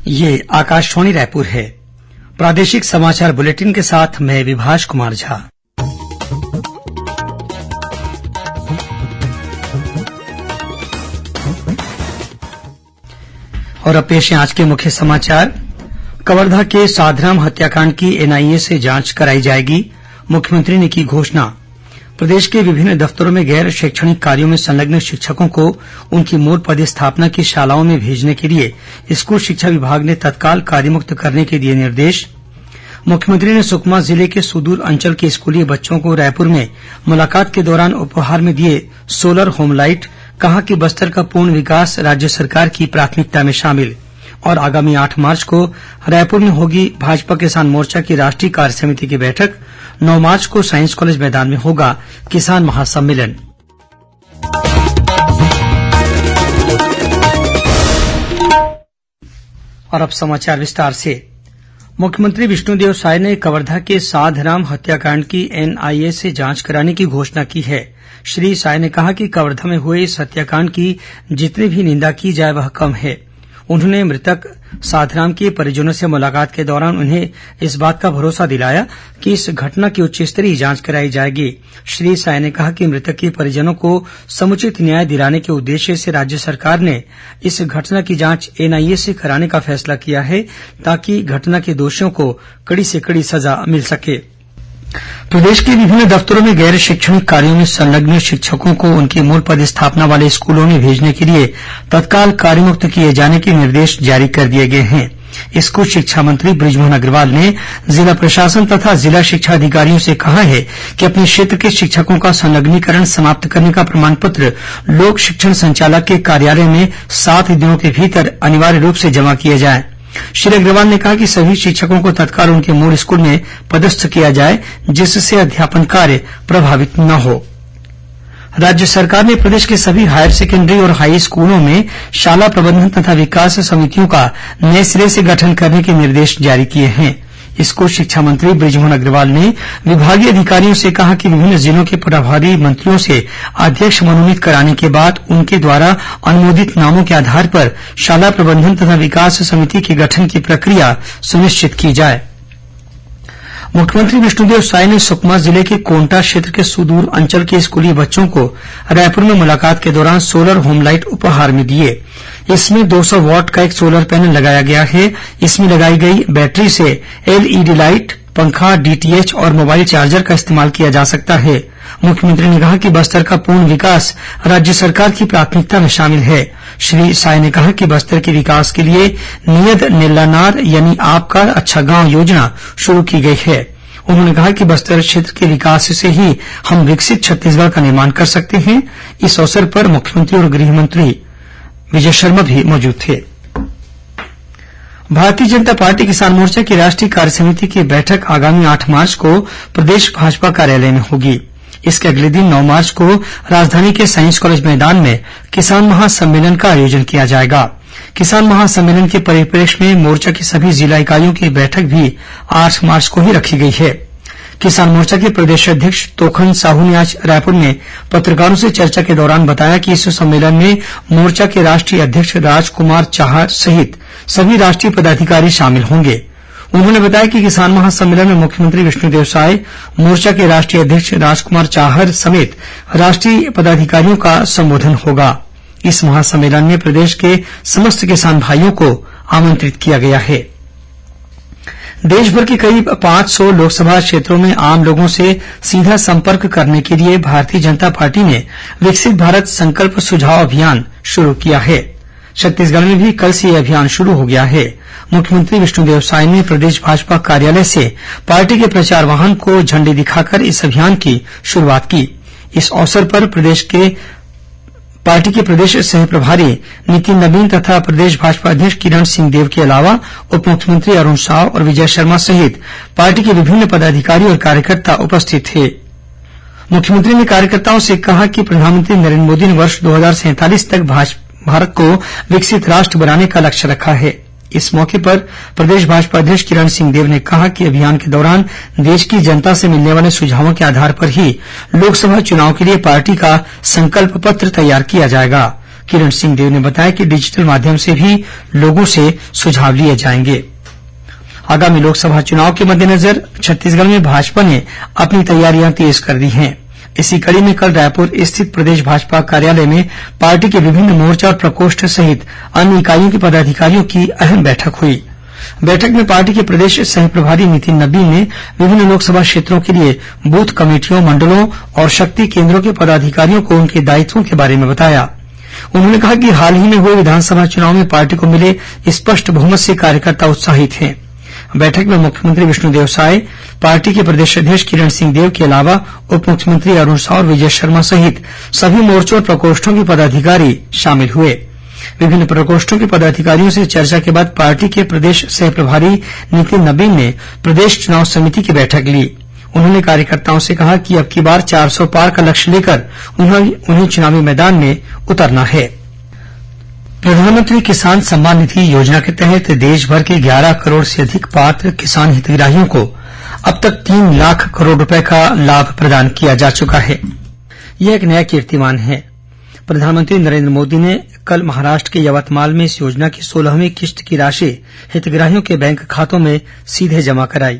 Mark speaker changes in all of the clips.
Speaker 1: ये आकाशवाणी रायपुर है। प्रादेशिक समाचार बुलेटिन के साथ मैं विभाष कुमार झा। और अब पेश है आज के मुख्य समाचार। कवर्धा के साधराम हत्याकांड की एनआईए से जांच कराई जाएगी, मुख्यमंत्री ने की घोषणा। प्रदेश के विभिन्न दफ्तरों में गैर शैक्षणिक कार्यों में संलग्न शिक्षकों को उनकी मूल पदस्थापना की शालाओं में भेजने के लिए स्कूल शिक्षा विभाग ने तत्काल कार्यमुक्त करने के दिए निर्देश। मुख्यमंत्री ने सुकमा जिले के सुदूर अंचल के स्कूली बच्चों को रायपुर में मुलाकात के दौरान उपहार में दिए सोलर होम लाइट। कहा कि बस्तर का पूर्ण विकास राज्य सरकार की प्राथमिकता में शामिल। और आगामी 8 मार्च को रायपुर में होगी भाजपा किसान मोर्चा की राष्ट्रीय कार्य समिति की बैठक। 9 मार्च को साइंस कॉलेज मैदान में होगा किसान महासम्मेलन। और अब समाचार विस्तार से। मुख्यमंत्री विष्णुदेव साय ने कवर्धा के साधराम हत्याकांड की एनआईए से जांच कराने की घोषणा की है। श्री साय ने कहा कि कवर्धा में हुए इस हत्याकांड की जितनी भी निंदा की जाए वह कम है। उन्होंने मृतक साधराम के परिजनों से मुलाकात के दौरान उन्हें इस बात का भरोसा दिलाया कि इस घटना की उच्च स्तरीय जांच कराई जाएगी। श्री साय ने कहा कि मृतक के परिजनों को समुचित न्याय दिलाने के उद्देश्य से राज्य सरकार ने इस घटना की जांच एनआईए से कराने का फैसला किया है, ताकि घटना के दोषियों को कड़ी से कड़ी सजा मिल सके। प्रदेश के विभिन्न दफ्तरों में गैर शैक्षणिक कार्यों में संलग्न शिक्षकों को उनकी मूल पदस्थापना वाले स्कूलों में भेजने के लिए तत्काल कार्यमुक्त किए जाने के निर्देश जारी कर दिए गए हैं। स्कूल शिक्षा मंत्री बृजमोहन अग्रवाल ने जिला प्रशासन तथा जिला शिक्षा अधिकारियों से कहा है कि अपने क्षेत्र के शिक्षकों का संलग्नीकरण समाप्त करने का प्रमाण पत्र लोक शिक्षण संचालक के कार्यालय में 7 दिनों के भीतर अनिवार्य रूप से जमा किया जाए। श्री अग्रवाल ने कहा कि सभी शिक्षकों को तत्काल उनके मूल स्कूल में पदस्थ किया जाए, जिससे अध्यापन कार्य प्रभावित न हो। राज्य सरकार ने प्रदेश के सभी हायर सेकेंडरी और हाई स्कूलों में शाला प्रबंधन तथा विकास समितियों का नए सिरे से गठन करने के निर्देश जारी किए हैं। स्कूल शिक्षा मंत्री बृजमोहन अग्रवाल ने विभागीय अधिकारियों से कहा कि विभिन्न जिलों के प्रभारी मंत्रियों से अध्यक्ष मनोनीत कराने के बाद उनके द्वारा अनुमोदित नामों के आधार पर शाला प्रबंधन तथा विकास समिति के गठन की प्रक्रिया सुनिश्चित की जाए। मुख्यमंत्री विष्णुदेव साय ने सुकमा जिले के कोंटा क्षेत्र के सुदूर अंचल के स्कूली बच्चों को रायपुर में मुलाकात के दौरान सोलर होम लाइट उपहार में दिए। इसमें 200 वाट का एक सोलर पैनल लगाया गया है। इसमें लगाई गई बैटरी से एलईडी लाइट, पंखा, डीटीएच और मोबाइल चार्जर का इस्तेमाल किया जा सकता है। मुख्यमंत्री ने कहा कि बस्तर का पूर्ण विकास राज्य सरकार की प्राथमिकता में शामिल है। श्री साय ने कहा कि बस्तर के विकास के लिए नियत नेल्लानार यानी आपका अच्छा गांव योजना शुरू की गई है। उन्होंने कहा कि बस्तर क्षेत्र के विकास से ही हम विकसित छत्तीसगढ़ का निर्माण कर सकते हैं। इस अवसर पर मुख्यमंत्री और गृह मंत्री विजय शर्मा भी मौजूद थे। भारतीय जनता पार्टी किसान मोर्चा की राष्ट्रीय कार्य समिति की बैठक आगामी 8 मार्च को प्रदेश भाजपा कार्यालय में होगी। इसके अगले दिन 9 मार्च को राजधानी के साइंस कॉलेज मैदान में किसान महासम्मेलन का आयोजन किया जाएगा। किसान महासम्मेलन के परिप्रेक्ष्य में मोर्चा की सभी जिला इकाइयों की बैठक भी 8 मार्च को ही रखी गई है। किसान मोर्चा के प्रदेश अध्यक्ष तोखन साहू ने आज रायपुर में पत्रकारों से चर्चा के दौरान बताया कि इस सम्मेलन में मोर्चा के राष्ट्रीय अध्यक्ष राजकुमार चाहर सहित सभी राष्ट्रीय पदाधिकारी शामिल होंगे। उन्होंने बताया कि किसान महासम्मेलन में मुख्यमंत्री विष्णुदेव साय, मोर्चा के राष्ट्रीय अध्यक्ष राजकुमार चाहर समेत राष्ट्रीय पदाधिकारियों का संबोधन होगा। इस महासम्मेलन में प्रदेश के समस्त किसान भाइयों को आमंत्रित किया गया है। देशभर के करीब 500 लोकसभा क्षेत्रों में आम लोगों से सीधा संपर्क करने के लिए भारतीय जनता पार्टी ने विकसित भारत संकल्प सुझाव अभियान शुरू किया है। छत्तीसगढ़ में भी कल से यह अभियान शुरू हो गया है। मुख्यमंत्री विष्णुदेव साय ने प्रदेश भाजपा कार्यालय से पार्टी के प्रचार वाहन को झंडी दिखाकर इस अभियान की शुरूआत की। इस अवसर पर पार्टी के प्रदेश सह प्रभारी नितिन नवीन तथा प्रदेश भाजपा अध्यक्ष किरण सिंहदेव के अलावा उप मुख्यमंत्री अरुण साव और विजय शर्मा सहित पार्टी के विभिन्न पदाधिकारी और कार्यकर्ता उपस्थित थे। मुख्यमंत्री ने कार्यकर्ताओं से कहा कि प्रधानमंत्री नरेंद्र मोदी ने वर्ष 2047 तक भारत को विकसित राष्ट्र बनाने का लक्ष्य रखा है। इस मौके पर प्रदेश भाजपा अध्यक्ष किरण सिंहदेव ने कहा कि अभियान के दौरान देश की जनता से मिलने वाले सुझावों के आधार पर ही लोकसभा चुनाव के लिए पार्टी का संकल्प पत्र तैयार किया जाएगा। किरण सिंह देव ने बताया कि डिजिटल माध्यम से भी लोगों से सुझाव लिए जाएंगे। आगामी लोकसभा चुनाव के मद्देनजर छत्तीसगढ़ में भाजपा ने अपनी तैयारियां तेज कर दी हैं। इसी कड़ी में कल रायपुर स्थित प्रदेश भाजपा कार्यालय में पार्टी के विभिन्न मोर्चा और प्रकोष्ठ सहित अन्य इकाइयों के पदाधिकारियों की अहम बैठक हुई। बैठक में पार्टी के प्रदेश सह प्रभारी नितिन नबीन ने विभिन्न लोकसभा क्षेत्रों के लिए बूथ कमेटियों, मंडलों और शक्ति केन्द्रों के पदाधिकारियों को उनके दायित्वों के बारे में बताया। उन्होंने कहा कि हाल ही में हुए विधानसभा चुनाव में पार्टी को मिले स्पष्ट बहुमत से कार्यकर्ता उत्साहित हैं। बैठक में मुख्यमंत्री विष्णुदेव साय, पार्टी के प्रदेश अध्यक्ष किरण सिंह देव के अलावा उप मुख्यमंत्री अरूण साव और विजय शर्मा सहित सभी मोर्चों और प्रकोष्ठों के पदाधिकारी शामिल हुए। विभिन्न प्रकोष्ठों के पदाधिकारियों से चर्चा के बाद पार्टी के प्रदेश सह प्रभारी नितिन नबीन ने प्रदेश चुनाव समिति की बैठक ली। उन्होंने कार्यकर्ताओं से कहा कि अब की बार 400 पार का लक्ष्य लेकर उन्हें चुनावी मैदान में उतरना है। प्रधानमंत्री किसान सम्मान निधि योजना के तहत देशभर के 11 करोड़ से अधिक पात्र किसान हितग्राहियों को अब तक 3 लाख करोड़ रुपए का लाभ प्रदान किया जा चुका है। यह एक नया कीर्तिमान है। प्रधानमंत्री नरेंद्र मोदी ने कल महाराष्ट्र के यवतमाल में इस योजना की 16वीं किस्त की राशि हितग्राहियों के बैंक खातों में सीधे जमा कराई।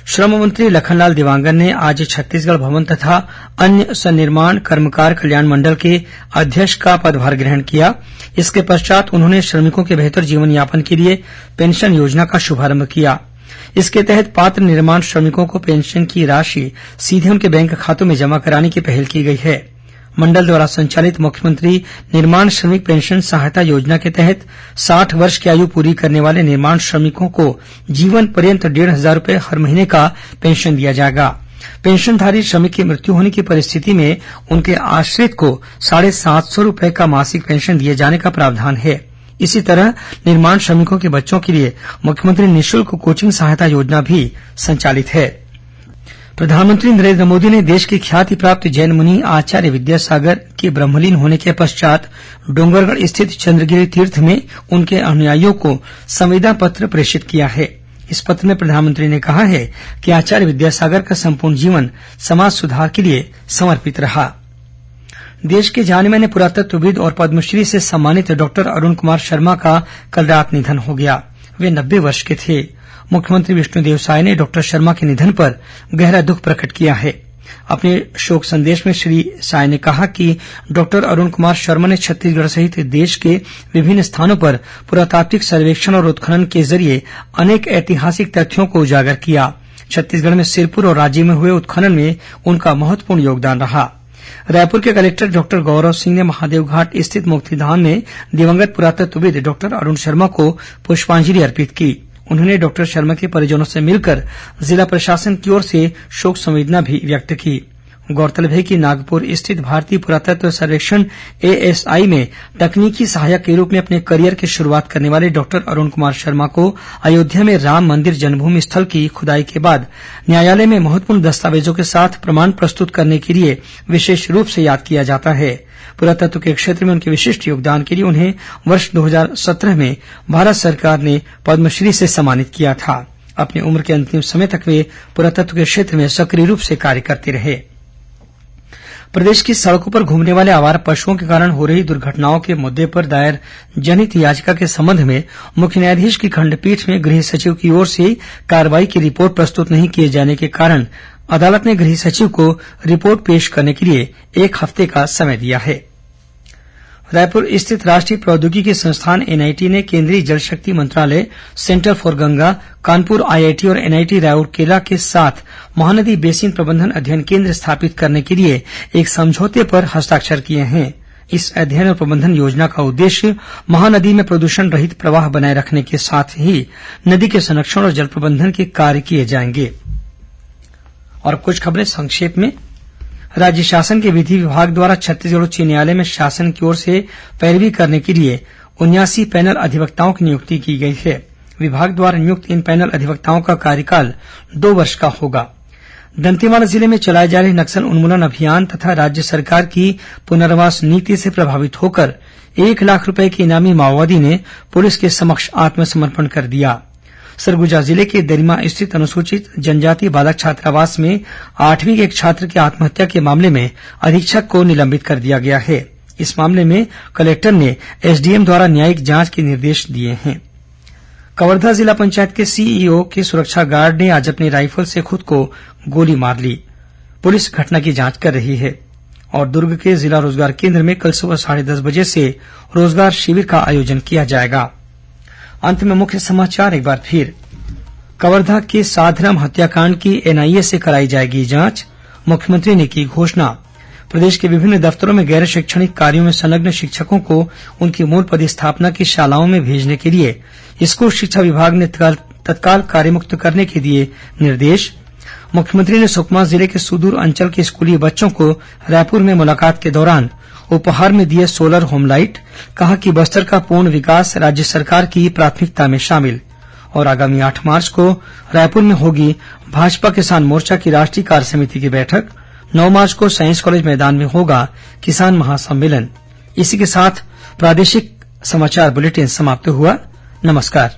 Speaker 1: श्रम मंत्री लखनलाल देवांगन ने आज छत्तीसगढ़ भवन तथा अन्य सन्निर्माण कर्मकार कल्याण मंडल के अध्यक्ष का पदभार ग्रहण किया। इसके पश्चात उन्होंने श्रमिकों के बेहतर जीवन यापन के लिए पेंशन योजना का शुभारंभ किया। इसके तहत पात्र निर्माण श्रमिकों को पेंशन की राशि सीधे उनके बैंक खातों में जमा कराने की पहल की गई है। मंडल द्वारा संचालित मुख्यमंत्री निर्माण श्रमिक पेंशन सहायता योजना के तहत 60 वर्ष की आयु पूरी करने वाले निर्माण श्रमिकों को जीवन पर्यंत 1,500 रुपए हर महीने का पेंशन दिया जाएगा। पेंशनधारी श्रमिक की मृत्यु होने की परिस्थिति में उनके आश्रित को 750 रुपए का मासिक पेंशन दिए जाने का प्रावधान है। इसी तरह निर्माण श्रमिकों के बच्चों के लिए मुख्यमंत्री निःशुल्क कोचिंग सहायता योजना भी संचालित है। प्रधानमंत्री नरेंद्र मोदी ने देश के ख्याति प्राप्त जैन मुनि आचार्य विद्यासागर के ब्रह्मलीन होने के पश्चात डोंगरगढ़ स्थित चंद्रगिरी तीर्थ में उनके अनुयायियों को संवेदना पत्र प्रेषित किया है। इस पत्र में प्रधानमंत्री ने कहा है कि आचार्य विद्यासागर का संपूर्ण जीवन समाज सुधार के लिए समर्पित रहा। देश के जाने माने पुरातत्वविद और पद्मश्री से सम्मानित डॉक्टर अरूण कुमार शर्मा का कल रात निधन हो गया। वे 90 वर्ष के थे। मुख्यमंत्री विष्णुदेव साय ने डॉक्टर शर्मा के निधन पर गहरा दुख प्रकट किया है। अपने शोक संदेश में श्री साय ने कहा कि डॉक्टर अरूण कुमार शर्मा ने छत्तीसगढ़ सहित देश के विभिन्न स्थानों पर पुरातात्विक सर्वेक्षण और उत्खनन के जरिए अनेक ऐतिहासिक तथ्यों को उजागर किया। छत्तीसगढ़ में सिरपुर और राजिम में हुए उत्खनन में उनका महत्वपूर्ण योगदान रहा। रायपुर के कलेक्टर डॉक्टर गौरव सिंह ने महादेवघाट स्थित मुक्तिधाम में दिवंगत पुरातत्वविद डॉक्टर अरूण शर्मा को पुष्पांजलि अर्पित की। उन्होंने डॉक्टर शर्मा के परिजनों से मिलकर जिला प्रशासन की ओर से शोक संवेदना भी व्यक्त की। गौरतलब है कि नागपुर स्थित भारतीय पुरातत्व सर्वेक्षण ASI में तकनीकी सहायक के रूप में अपने करियर की शुरुआत करने वाले डॉक्टर अरूण कुमार शर्मा को अयोध्या में राम मंदिर जन्मभूमि स्थल की खुदाई के बाद न्यायालय में महत्वपूर्ण दस्तावेजों के साथ प्रमाण प्रस्तुत करने के लिए विशेष रूप से याद किया जाता है। पुरातत्व के क्षेत्र में उनके विशिष्ट योगदान के लिए उन्हें वर्ष 2017 में भारत सरकार ने पद्मश्री से सम्मानित किया था। अपनी उम्र के अंतिम समय तक वे पुरातत्व के क्षेत्र में सक्रिय रूप से कार्य करते रहे। प्रदेश की सड़कों पर घूमने वाले आवारा पशुओं के कारण हो रही दुर्घटनाओं के मुद्दे पर दायर जनहित याचिका के संबंध में मुख्य न्यायाधीश की खंडपीठ में गृह सचिव की ओर से कार्रवाई की रिपोर्ट प्रस्तुत नहीं किए जाने के कारण अदालत ने गृह सचिव को रिपोर्ट पेश करने के लिए 1 हफ्ते का समय दिया है। रायपुर स्थित राष्ट्रीय प्रौद्योगिकी संस्थान NIT ने केंद्रीय जल शक्ति मंत्रालय, centre for Ganga, Kanpur IIT और NIT राउरकेला के साथ महानदी बेसिन प्रबंधन अध्ययन केंद्र स्थापित करने के लिए एक समझौते पर हस्ताक्षर किए हैं। इस अध्ययन और प्रबंधन योजना का उद्देश्य महानदी में प्रदूषण रहित प्रवाह बनाए रखने के साथ ही नदी के संरक्षण और जल प्रबंधन के कार्य किए जाएंगे। और कुछ खबरें संक्षेप में। राज्य शासन के विधि विभाग द्वारा छत्तीसगढ़ उच्च न्यायालय में शासन की ओर से पैरवी करने के लिए 79 पैनल अधिवक्ताओं की नियुक्ति की गई है। विभाग द्वारा नियुक्त इन पैनल अधिवक्ताओं का कार्यकाल 2 वर्ष का होगा। दंतेवाड़ा जिले में चलाए जा रहे नक्सल उन्मूलन अभियान तथा राज्य सरकार की पुनर्वास नीति से प्रभावित होकर 1 लाख रुपए के इनामी माओवादी ने पुलिस के समक्ष आत्मसमर्पण कर दिया। सरगुजा जिले के दरिमा स्थित अनुसूचित जनजाति बालक छात्रावास में 8वीं के एक छात्र की आत्महत्या के मामले में अधीक्षक को निलंबित कर दिया गया है। इस मामले में कलेक्टर ने एसडीएम द्वारा न्यायिक जांच के निर्देश दिए हैं। कवर्धा जिला पंचायत के सीईओ के सुरक्षा गार्ड ने आज अपनी राइफल से खुद को गोली मार ली। पुलिस घटना की जांच कर रही है और दुर्ग के जिला रोजगार केन्द्र में कल सुबह 10:30 बजे से रोजगार शिविर का आयोजन किया जाएगा। अंत में मुख्य समाचार एक बार फिर। कवर्धा के साधराम हत्याकांड की एनआईए से कराई जाएगी जांच, मुख्यमंत्री ने की घोषणा। प्रदेश के विभिन्न दफ्तरों में गैर शैक्षणिक कार्यों में संलग्न शिक्षकों को उनकी मूल पदस्थापना की शालाओं में भेजने के लिए स्कूल शिक्षा विभाग ने तत्काल कार्यमुक्त करने के दिए निर्देश। मुख्यमंत्री ने सुकमा जिले के सुदूर अंचल के स्कूली बच्चों को रायपुर में मुलाकात के दौरान उपहार में दिए सोलर होम लाइट। कहा कि बस्तर का पूर्ण विकास राज्य सरकार की प्राथमिकता में शामिल। और आगामी 8 मार्च को रायपुर में होगी भाजपा किसान मोर्चा की राष्ट्रीय कार्य समिति की बैठक। 9 मार्च को साइंस कॉलेज मैदान में होगा किसान महासम्मेलन। इसी के साथ प्रादेशिक समाचार बुलेटिन समाप्त हुआ। नमस्कार।